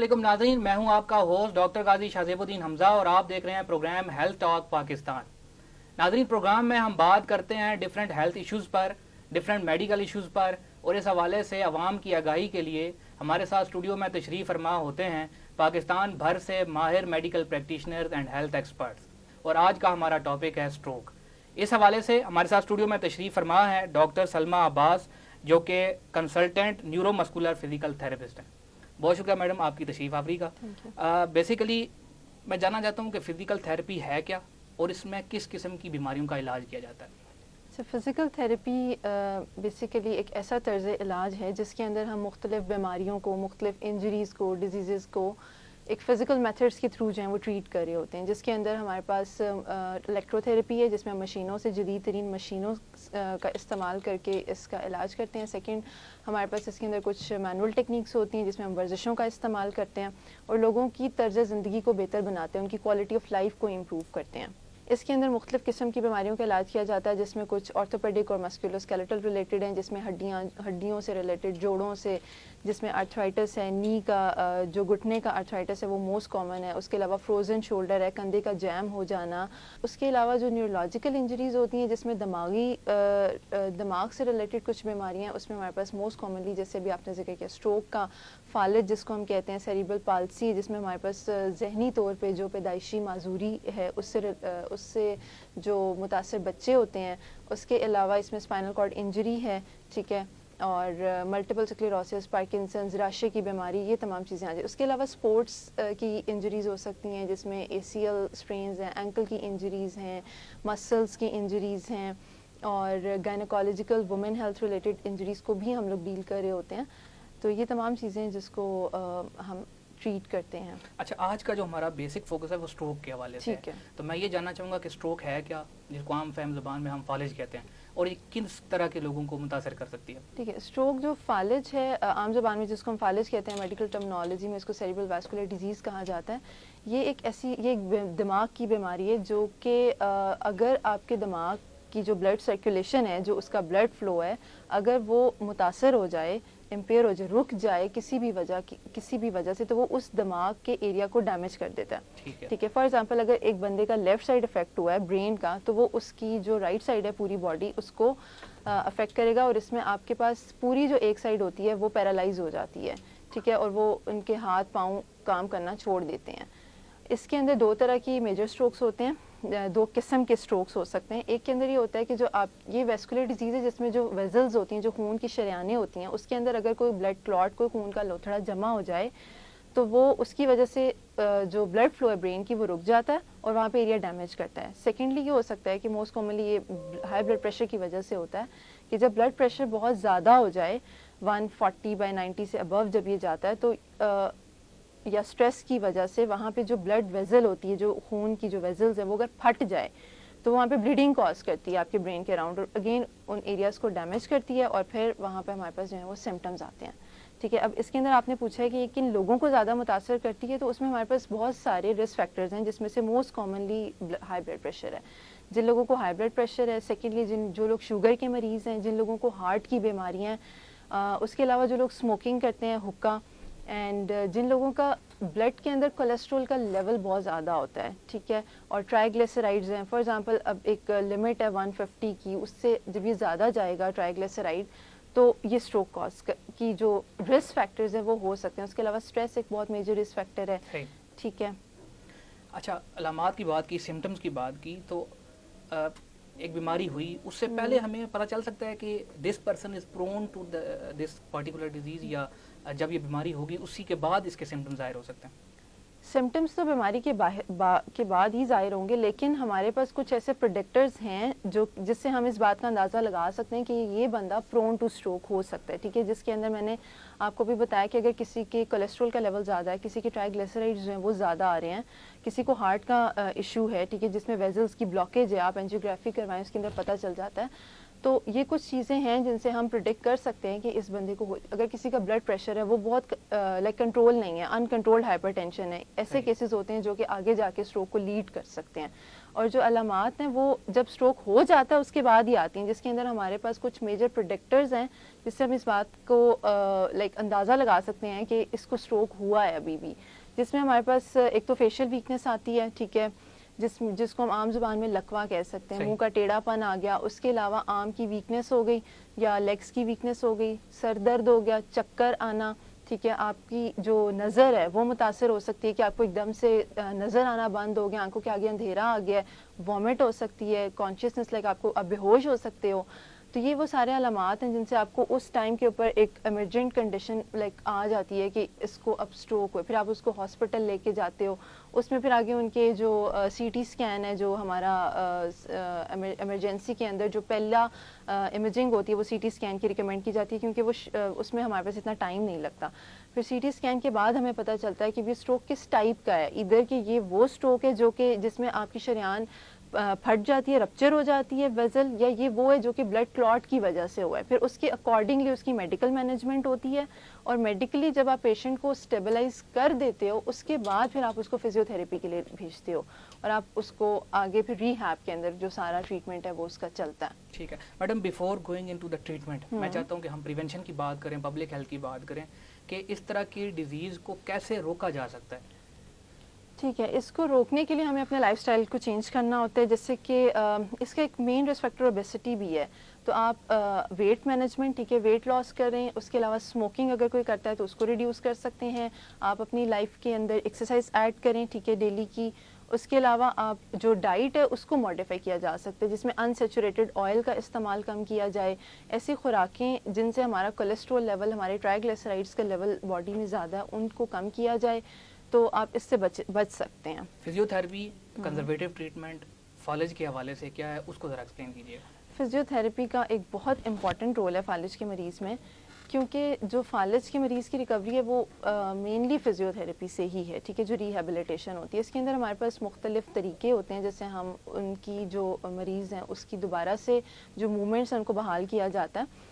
علیکم ناظرین، میں ہوں آپ کا ہوسٹ ڈاکٹر غازی شہزیب الدین حمزہ اور آپ دیکھ رہے ہیں پروگرام ہیلتھ ٹاک پاکستان۔ ناظرین، پروگرام میں ہم بات کرتے ہیں ڈیفرنٹ ہیلتھ ایشوز پر، ڈیفرنٹ میڈیکل ایشوز پر، اور اس حوالے سے عوام کی آگاہی کے لیے ہمارے ساتھ اسٹوڈیو میں تشریف فرما ہوتے ہیں پاکستان بھر سے ماہر medical practitioners and health experts, اور آج کا ہمارا ٹاپک ہے اسٹروک۔ اس حوالے سے ہمارے ساتھ اسٹوڈیو میں تشریف فرما ہے ڈاکٹر سلمہ عباس، جو کہ consultant neuro muscular physical therapist ہیں۔ بہت شکریہ میڈم آپ کی تشریف آوری کا۔ بیسیکلی میں جاننا چاہتا ہوں کہ فزیکل تھراپی ہے کیا اور اس میں کس قسم کی بیماریوں کا علاج کیا جاتا ہے؟ فزیکل تھراپی بیسیکلی ایک ایسا طرز علاج ہے جس کے اندر ہم مختلف بیماریوں کو، مختلف انجریز کو، ڈیزیزز کو ایک فزیکل میتھڈس کے تھرو جو ہیں وہ ٹریٹ کر رہے ہوتے ہیں، جس کے اندر ہمارے پاس الیکٹرو تھراپی ہے جس میں مشینوں سے، جدید ترین مشینوں کا استعمال کر کے اس کا علاج کرتے ہیں۔ سیکنڈ، ہمارے پاس اس کے اندر کچھ مینول ٹیکنیکس ہوتی ہیں جس میں ہم ورزشوں کا استعمال کرتے ہیں اور لوگوں کی طرز زندگی کو بہتر بناتے ہیں، ان کی کوالٹی آف لائف کو امپروو کرتے ہیں۔ اس کے اندر مختلف قسم کی بیماریوں کا علاج کیا جاتا ہے جس میں کچھ آرتھوپیڈک اور مسکولوسکیلیٹل ریلیٹڈ ہیں، جس میں ہڈیوں سے ریلیٹڈ، جوڑوں سے، جس میں آرتھرائٹس ہے، نی کا جو گھٹنے کا آرتھرائٹس ہے وہ موسٹ کامن ہے۔ اس کے علاوہ فروزن شولڈر ہے، کندھے کا جیم ہو جانا۔ اس کے علاوہ جو نیورولوجیکل انجریز ہوتی ہیں جس میں دماغ سے ریلیٹڈ کچھ بیماریاں ہیں، اس میں ہمارے پاس موسٹ کامنلی جیسے بھی آپ نے ذکر کیا اسٹروک کا، فالج جس کو ہم کہتے ہیں، سیریبرل پالسی جس میں ہمارے پاس ذہنی طور پہ جو پیدائشی معذوری ہے اس سے جو متاثر بچے ہوتے ہیں، اس کے علاوہ اس میں اسپائنل کارڈ انجری ہے، ٹھیک ہے، اور ملٹیپل سکلیروسس، پارکنسنز، راشے کی بیماری، یہ تمام چیزیں آ جائیں۔ اس کے علاوہ سپورٹس کی انجریز ہو سکتی ہیں جس میں ACL اسٹرینز ہیں، اینکل کی انجریز ہیں، مسلس کی انجریز ہیں، اور گائنیکالوجیکل وومن ہیلتھ ریلیٹڈ انجریز کو بھی ہم لوگ ڈیل کر رہے ہوتے ہیں۔ تو یہ تمام چیزیں جس کو ہم ٹریٹ کرتے ہیں۔ اچھا، آج کا جو ہمارا بیسک فوکس ہے وہ اسٹروک کے حوالے سے ہے، تو میں یہ جاننا چاہوں گا کہ اسٹروک ہے کیا، جس کو عام فہم زبان میں ہم فالج کہتے ہیں، اور یہ کس طرح کے لوگوں کو متاثر کر سکتی ہے؟ ٹھیک ہے، اسٹروک جو فالج ہے عام زبان میں جس کو ہم فالج کہتے ہیں، میڈیکل ٹرمنالوجی میں اس کو سیریبرل واسکولر ڈیزیز کہا جاتا ہے۔ یہ ایک دماغ کی بیماری ہے جو کہ اگر آپ کے دماغ کی جو بلڈ سرکولیشن ہے، جو اس کا بلڈ فلو ہے، اگر وہ متاثر ہو جائے، امپیئر ہو جائے، رک جائے کسی بھی وجہ سے، تو وہ اس دماغ کے ایریا کو ڈیمیج کر دیتا ہے۔ ٹھیک ہے، فار ایگزامپل اگر ایک بندے کا لیفٹ سائڈ افیکٹ ہوا ہے برین کا، تو وہ اس کی جو رائٹ سائڈ ہے پوری باڈی اس کو افیکٹ کرے گا، اور اس میں آپ کے پاس پوری جو ایک سائڈ ہوتی ہے وہ پیرالائز ہو جاتی ہے، ٹھیک ہے، اور وہ ان کے ہاتھ پاؤں کام کرنا چھوڑ دیتے ہیں۔ اس کے اندر دو طرح کی میجر سٹروکس ہوتے ہیں، دو قسم کے سٹروکس ہو سکتے ہیں۔ ایک کے اندر یہ ہوتا ہے کہ جو یہ ویسکولر ڈیزیز ہے جس میں جو ویزلز ہوتی ہیں، جو خون کی شریانیں ہوتی ہیں، اس کے اندر اگر کوئی بلڈ کلاٹ، کوئی خون کا لوتھڑا جمع ہو جائے تو وہ اس کی وجہ سے جو بلڈ فلو ہے برین کی وہ رک جاتا ہے اور وہاں پہ ایریا ڈیمیج کرتا ہے۔ سیکنڈلی یہ ہو سکتا ہے کہ موسٹ کامنلی یہ ہائی بلڈ پریشر کی وجہ سے ہوتا ہے کہ جب بلڈ پریشر بہت زیادہ ہو جائے، 140/90 سے ابو جب یہ جاتا ہے، تو یا سٹریس کی وجہ سے وہاں پہ جو بلڈ ویزل ہوتی ہے، جو خون کی جو ویزلز ہیں، وہ اگر پھٹ جائے تو وہاں پہ بلیڈنگ کاز کرتی ہے آپ کے برین کے اراؤنڈ، اور اگین ان ایریاز کو ڈیمیج کرتی ہے، اور پھر وہاں پہ ہمارے پاس جو ہے وہ سمٹمز آتے ہیں۔ ٹھیک ہے، اب اس کے اندر آپ نے پوچھا ہے کہ کن لوگوں کو زیادہ متاثر کرتی ہے، تو اس میں ہمارے پاس بہت سارے رسک فیکٹرز ہیں، جس میں سے most commonly high blood pressure ہے۔ جن لوگوں کو ہائی بلڈ پریشر ہے، سیکنڈلی جو لوگ شوگر کے مریض ہیں، جن لوگوں کو ہارٹ کی بیماریاں ہیں، اس کے علاوہ جو لوگ اسموکنگ کرتے ہیں، حقہ، اینڈ جن لوگوں کا بلڈ کے اندر کولیسٹرول کا لیول بہت زیادہ ہوتا ہے، ٹھیک ہے، اور ٹرائیگلیسرائڈز ہیں، فار ایگزامپل اب ایک لمٹ ہے 150 کی، اس سے جب یہ زیادہ جائے گا ٹرائیگلیسرائڈ، تو یہ اسٹروک کاز کی جو رسک فیکٹرز ہیں وہ ہو سکتے ہیں۔ اس کے علاوہ اسٹریس ایک بہت میجر رسک فیکٹر ہے، ٹھیک ہے۔ اچھا، علامات کی بات کی، سمٹمز کی بات کی، تو ایک بیماری ہوئی اس سے پہلے ہمیں پتہ چل سکتا ہے کہ this person is prone to this particular disease, یا جب یہ بیماری ہوگی اسی کے بعد اس کے سمٹمز ظاہر ہو سکتے ہیں؟ سمٹمز تو بیماری کے بعد ہی ظاہر ہوں گے، لیکن ہمارے پاس کچھ ایسے پریڈکٹرز ہیں جس سے ہم اس بات کا اندازہ لگا سکتے ہیں کہ یہ بندہ پرون ٹو اسٹروک ہو سکتا ہے، ٹھیک ہے، جس کے اندر میں نے آپ کو بھی بتایا کہ اگر کسی کے کولیسٹرول کا لیول زیادہ ہے، کسی کے ٹرائیگلیسرائڈز جو ہیں وہ زیادہ آ رہے ہیں، کسی کو ہارٹ کا ایشو ہے، ٹھیک ہے، جس میں ویزلز کی بلاکیج ہے، آپ اینجیوگرافی کروائیں اس کے اندر پتہ چل جاتا ہے، تو یہ کچھ چیزیں ہیں جن سے ہم پریڈکٹ کر سکتے ہیں کہ اس بندے کو اگر کسی کا بلڈ پریشر ہے وہ بہت لائک کنٹرول نہیں ہے, ان کنٹرولڈ ہائپر ٹینشن ہے, ایسے کیسز ہوتے ہیں جو کہ آگے جا کے اسٹروک کو لیڈ کر سکتے ہیں. اور جو علامات ہیں وہ جب اسٹروک ہو جاتا ہے اس کے بعد ہی آتی ہیں, جس کے اندر ہمارے پاس کچھ میجر پریڈکٹرز ہیں جس سے ہم اس بات کو لائک اندازہ لگا سکتے ہیں کہ اس کو اسٹروک ہوا ہے ابھی بھی, جس میں ہمارے پاس ایک تو فیشیل ویکنیس آتی ہے, ٹھیک ہے, جس کو ہم عام زبان میں لکوا کہہ سکتے ہیں, منہ کا ٹیڑھا پن آ گیا, اس کے علاوہ آرم کی ویکنیس ہو گئی یا لیگس کی ویکنیس ہو گئی, سر درد ہو گیا, چکر آنا, ٹھیک ہے, آپ کی جو نظر ہے وہ متاثر ہو سکتی ہے کہ آپ کو ایک دم سے نظر آنا بند ہو گیا, آنکھوں کے آگے اندھیرا آ گیا ہے, وامٹ ہو سکتی ہے, کانشیسنیس لائک آپ کو اب بے ہوش ہو سکتے ہو. تو یہ وہ سارے علامات ہیں جن سے آپ کو اس ٹائم کے اوپر ایک ایمرجنٹ کنڈیشن لائک آ جاتی ہے کہ اس کو اب اسٹروک ہو. پھر آپ اس کو ہاسپٹل لے کے جاتے ہو, اس میں پھر آگے ان کے جو سی ٹی اسکین ہے جو ہمارا ایمرجنسی کے اندر جو پہلا امیجنگ ہوتی ہے وہ سی ٹی اسکین کی ریکمینڈ کی جاتی ہے کیونکہ وہ اس میں ہمارے پاس اتنا ٹائم نہیں لگتا. پھر سی ٹی اسکین کے بعد ہمیں پتہ چلتا ہے کہ یہ اسٹروک کس ٹائپ کا ہے, ادھر کہ یہ وہ اسٹروک ہے جو کہ جس میں آپ کی شریان پھٹ جاتی ہے, رپچر ہو جاتی ہے ویزل, یا یہ وہ ہے جو کہ بلڈ کلاٹ کی وجہ سے ہوا ہے. پھر اس کے اکارڈنگلی اس کی میڈیکل مینجمنٹ ہوتی ہے, اور میڈیکلی جب آپ پیشنٹ کو اسٹیبلائز کر دیتے ہو اس کے بعد پھر آپ اس کو فزیو تھراپی کے لیے بھیجتے ہو, اور آپ اس کو آگے پھر ریہیب کے اندر جو سارا ٹریٹمنٹ ہے وہ اس کا چلتا ہے. ٹھیک ہے madam, before going into the treatment میں چاہتا ہوں کہ ہم پریونشن کی بات کریں, پبلک ہیلتھ کی بات کریں کہ اس طرح کی ڈیزیز کو کیسے روکا جا سکتا ہے. ٹھیک ہے, اس کو روکنے کے لیے ہمیں اپنے لائف اسٹائل کو چینج کرنا ہوتا ہے, جیسے کہ اس کا ایک مین رسک فیکٹر اوبیسٹی بھی ہے. تو آپ ویٹ مینجمنٹ, ٹھیک ہے, ویٹ لاس کریں, اس کے علاوہ اسموکنگ اگر کوئی کرتا ہے تو اس کو ریڈیوس کر سکتے ہیں. آپ اپنی لائف کے اندر ایکسرسائز ایڈ کریں, ٹھیک ہے, ڈیلی کی. اس کے علاوہ آپ جو ڈائٹ ہے اس کو ماڈیفائی کیا جا سکتا ہے جس میں انسیچوریٹڈ آئل کا استعمال کم کیا جائے, ایسی خوراکیں جن سے ہمارا کولیسٹرول لیول, ہمارے ٹرائیگلیسرائڈس کا لیول باڈی میں زیادہ ہے ان کو کم کیا جائے, تو آپ اس سے بچ سکتے ہیں. فزیو تھراپی, کنزرویٹو ٹریٹمنٹ, فالج کے حوالے سے کیا ہے اس کو ذرا ایکسپلین کیجیے. فزیو تھراپی کا ایک بہت امپورٹنٹ رول ہے فالج کے مریض میں, کیونکہ جو فالج کے مریض کی ریکوری ہے وہ مینلی فزیو تھراپی سے ہی ہے, ٹھیک ہے, جو ریہیبلیٹیشن ہوتی ہے. اس کے اندر ہمارے پاس مختلف طریقے ہوتے ہیں جیسے ہم ان کی جو مریض ہیں اس کی دوبارہ سے جو موومنٹس ہیں ان کو بحال کیا جاتا ہے.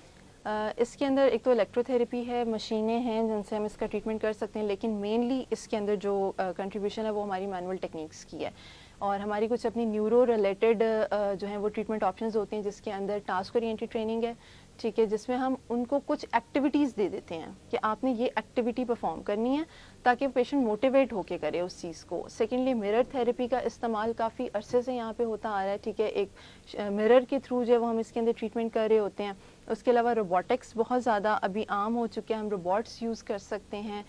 اس کے اندر ایک تو الیکٹرو تھراپی ہے, مشینیں ہیں جن سے ہم اس کا ٹریٹمنٹ کر سکتے ہیں, لیکن مینلی اس کے اندر جو کنٹریبیوشن ہے وہ ہماری مینول ٹیکنیکس کی ہے. اور ہماری کچھ اپنی نیورو ریلیٹڈ جو ہیں وہ ٹریٹمنٹ آپشنز ہوتے ہیں جس کے اندر ٹاسک اورینٹڈ ٹریننگ ہے, ٹھیک ہے, جس میں ہم ان کو کچھ ایکٹیویٹیز دے دیتے ہیں کہ آپ نے یہ ایکٹیویٹی پرفارم کرنی ہے تاکہ پیشنٹ موٹیویٹ ہو کے کرے اس چیز کو. سیکنڈلی مرر تھراپی کا استعمال کافی عرصے سے یہاں پہ ہوتا آ رہا ہے, ٹھیک ہے, ایک مرر کے تھرو جو ہے وہ ہم اس کے اندر ٹریٹمنٹ کر رہے ہوتے ہیں. اس کے علاوہ روبوٹکس بہت زیادہ ابھی عام ہو چکے ہیں, ہم روبوٹس یوز کر سکتے ہیں.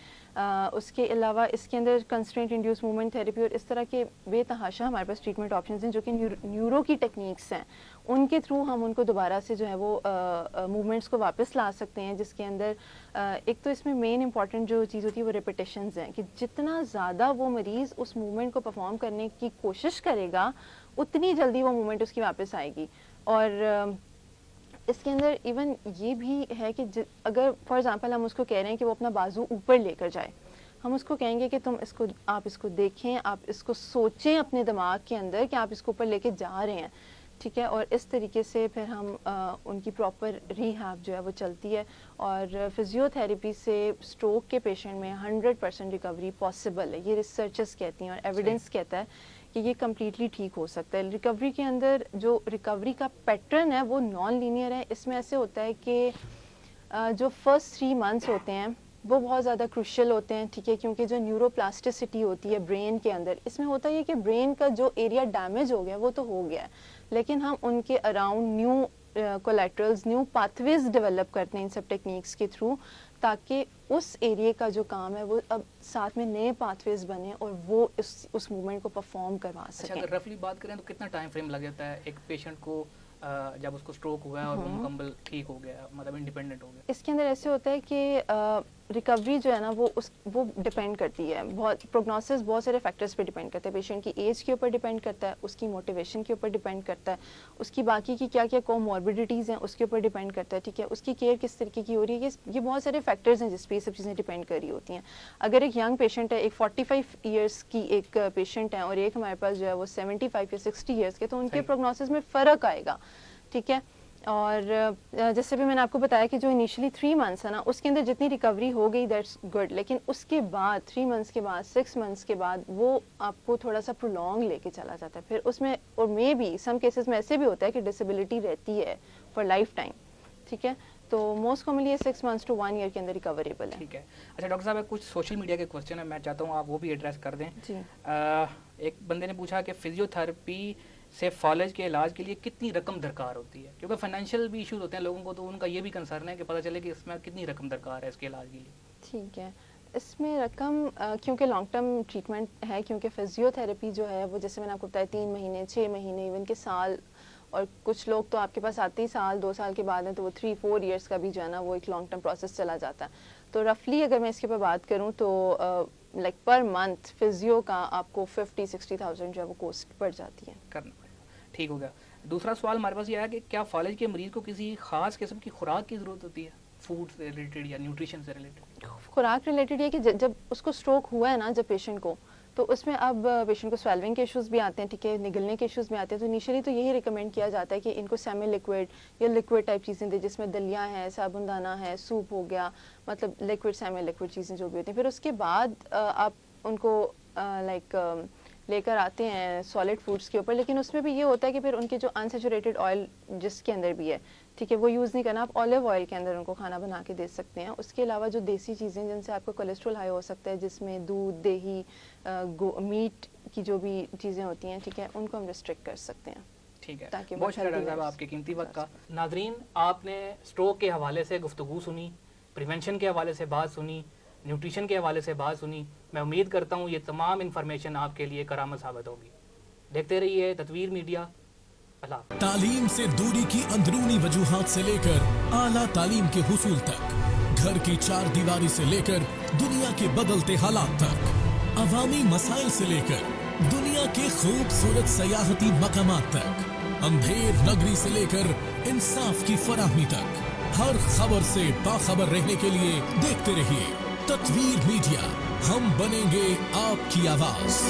اس کے علاوہ اس کے اندر کنسٹرینٹ انڈیوس موومنٹ تھراپی اور اس طرح کے بے تحاشا ہمارے پاس ٹریٹمنٹ آپشنز ہیں جو کہ نیورو کی ٹیکنیکس ہیں, ان کے تھرو ہم ان کو دوبارہ سے جو ہے وہ موومنٹس کو واپس لا سکتے ہیں. جس کے اندر ایک تو اس میں مین امپورٹنٹ جو چیز ہوتی ہے وہ ریپیٹیشنز ہیں, کہ جتنا زیادہ وہ مریض اس موومنٹ کو پرفارم کرنے کی کوشش کرے گا اتنی جلدی وہ موومنٹ اس کی واپس آئے گی. اور اس کے اندر ایون یہ بھی ہے کہ اگر فار ایگزامپل ہم اس کو کہہ رہے ہیں کہ وہ اپنا بازو اوپر لے کر جائے, ہم اس کو کہیں گے کہ آپ اس کو دیکھیں, آپ اس کو سوچیں اپنے دماغ کے اندر کہ آپ اس کو اوپر لے کے جا رہے ہیں, ٹھیک ہے. اور اس طریقے سے پھر ہم ان کی پراپر ریہیب جو ہے وہ چلتی ہے. اور فزیو تھراپی سے اسٹروک کے پیشنٹ میں 100% ریکوری پاسبل ہے, یہ ریسرچرز کہتی ہیں اور ایویڈنس کہتا ہے کہ یہ کمپلیٹلی ٹھیک ہو سکتا ہے. ریکوری کے اندر جو ریکوری کا پیٹرن ہے وہ نان لینئر ہے. اس میں ایسے ہوتا ہے کہ جو فرسٹ 3 months ہوتے ہیں وہ بہت زیادہ کروشل ہوتے ہیں, ٹھیک ہے, کیونکہ جو نیورو پلاسٹیسٹی ہوتی ہے برین کے اندر, اس میں ہوتا ہے کہ برین کا جو ایریا ڈیمیج ہو گیا وہ تو ہو گیا ہے, لیکن ہم ان کے اراؤنڈ نیو کولیٹرلز, نیو پاتھ ویز ڈیولپ کرتے ہیں ان سب ٹیکنیکس کے تھرو, تاکہ اس ایریا کا جو کام ہے وہ اب ساتھ میں نئے پاتھ ویز بنے اور وہ اس موومنٹ کو پرفارم کروا سکیں. اچھا, اگر رفلی بات کریں تو کتنا ٹائم فریم لگ جاتا ہے ایک پیشنٹ کو جب اس کو اسٹروک ہوا ہے اور وہ مکمل ٹھیک ہو گیا, مطلب انڈیپینڈنٹ ہو گیا؟ اس کے اندر ایسے ہوتا ہے کہ ریکوری جو ہے نا وہ ڈپینڈ کرتی ہے, بہت پروگنوسس بہت سارے فیکٹرز پہ ڈپینڈ کرتا ہے. پیشنٹ کی ایج کے اوپر ڈپینڈ کرتا ہے, اس کی موٹیویشن کے اوپر ڈپینڈ کرتا ہے, اس کی باقی کی کیا کیا کوموربڈیٹیز ہیں اس کے اوپر ڈپینڈ کرتا ہے, ٹھیک ہے, اس کی کیئر کس طریقے کی ہو رہی ہے. یہ بہت سارے فیکٹرز ہیں جس پہ یہ سب چیزیں ڈپینڈ کر رہی ہوتی ہیں. اگر ایک ینگ پیشنٹ ہے, ایک 45 ایئرس کی ایک پیشنٹ ہے اور ایک ہمارے پاس جو ہے وہ 75 یا 60 ایئرس کے, تو ان کے پروگنوسس میں فرق آئے گا, ٹھیک ہے. اور جیسے بھی میں نے آپ کو بتایا کہ جو انیشلی 3 منتھس ہے نا اس کے اندر جتنی ریکوری ہو گئی دیٹس گڈ, لیکن اس کے بعد 3 منتھس کے بعد 6 منتھس کے بعد وہ آپ کو تھوڑا سا پرولونگ لے کے چلا جاتا ہے. پھر اس میں اور مے بی سم کیسز میں ایسے بھی ہوتا ہے کہ ڈسیبلٹی رہتی ہے فار لائف ٹائم. ٹھیک ہے, تو most commonly 6 months to 1 year کے اندر ریکوریبل ہے. ٹھیک ہے. اچھا ڈاکٹر صاحب کچھ سوشل میڈیا کے کوشچن ہیں, میں چاہتا ہوں آپ وہ بھی ایڈریس کر دیں. جی. ایک بندے نے پوچھا کہ فزیو تھراپی سے فالج کے علاج کے لیے کتنی رقم درکار ہوتی ہے, کیونکہ فائنینشیل بھی ایشوز ہوتے ہیں لوگوں کو, تو ان کا یہ بھی کنسرن ہے کہ پتہ چلے کہ اس میں کتنی رقم درکار ہے اس کے علاج کے لیے. ٹھیک ہے, اس میں رقم کیونکہ لانگ ٹرم ٹریٹمنٹ ہے, کیونکہ فزیو تھراپی جو ہے وہ جیسے میں نے آپ کو بتایا 3 مہینے 6 مہینے ایون کہ سال, اور کچھ لوگ تو آپ کے پاس آتے ہی سال 2 سال کے بعد ہیں تو وہ 3-4 ایئرس کا بھی جو ہے نا وہ ایک لانگ ٹرم پروسیس چلا جاتا ہے. تو رفلی اگر میں اس کے اوپر بات کروں تو لائک پر منتھ فزیو کا آپ کو 50-60,000 جو ہے وہ کوسٹ پڑ جاتی ہے. کرنا پڑے گا. ٹھیک ہو گیا. دوسرا سوال ہمارے پاس یہ ہے کہ کیا فالج کے مریض کو کسی خاص قسم کی خوراک کی ضرورت ہوتی ہے, فوڈ سے ریلیٹڈ یا نیوٹریشن سے ریلیٹڈ؟ خوراک ریلیٹڈ یہ کہ جب اس کو اسٹروک ہوا ہے نا جب پیشنٹ کو, تو اس میں اب پیشنٹ کو سویلونگ کے ایشوز بھی آتے ہیں, ٹھیک ہے, نگلنے کے ایشوز بھی آتے ہیں. تو انیشلی تو یہی ریکمینڈ کیا جاتا ہے کہ ان کو سیمی لیکوڈ یا لیکوڈ ٹائپ چیزیں دیں, جس میں دلیاں ہیں, صابن دانہ ہے, سوپ ہو گیا, مطلب لیکوڈ سیمی لیکوڈ چیزیں جو بھی ہوتی ہیں. پھر اس کے بعد آپ ان کو لائک لے کر آتے ہیں سالڈ فوڈس کے اوپر, لیکن اس میں بھی یہ ہوتا ہے کہ پھر ان کے جو انسیچوریٹڈ آئل جس کے اندر بھی ہے, ٹھیک ہے, وہ یوز نہیں کرنا. آپ آلیو آئل کے اندر ان کو کھانا بنا کے دے سکتے ہیں. اس کے علاوہ جو دیسی چیزیں جن سے آپ کا کولیسٹرول ہائی ہو سکتا ہے, جس میں دودھ, دہی, میٹ کی جو بھی چیزیں ہوتی ہیں, ٹھیک ہے, ان کو ہم ریسٹرکٹ کر سکتے ہیں. ٹھیک ہے, بہت شکریہ ڈاکٹر صاحب آپ کے قیمتی وقت کا. ناظرین, آپ نے اسٹروک کے حوالے سے گفتگو سنی, پریونشن کے حوالے سے بات سنی, نیوٹریشن کے حوالے سے بات سنی. میں امید کرتا ہوں یہ تمام انفارمیشن آپ کے لیے کرامت ثابت ہوگی. دیکھتے رہیے تطویر میڈیا. اللہ حافظ. تعلیم سے دوری کی اندرونی وجوہات سے لے کر اعلیٰ تعلیم کے حصول تک, گھر کی 4 دیواری سے لے کر دنیا کے بدلتے حالات تک, عوامی مسائل سے لے کر دنیا کے خوبصورت سیاحتی مقامات تک, اندھیر نگری سے لے کر انصاف کی فراہمی تک, ہر خبر سے باخبر رہنے کے لیے دیکھتے رہیے تطویر میڈیا. ہم بنیں گے آپ کی آواز.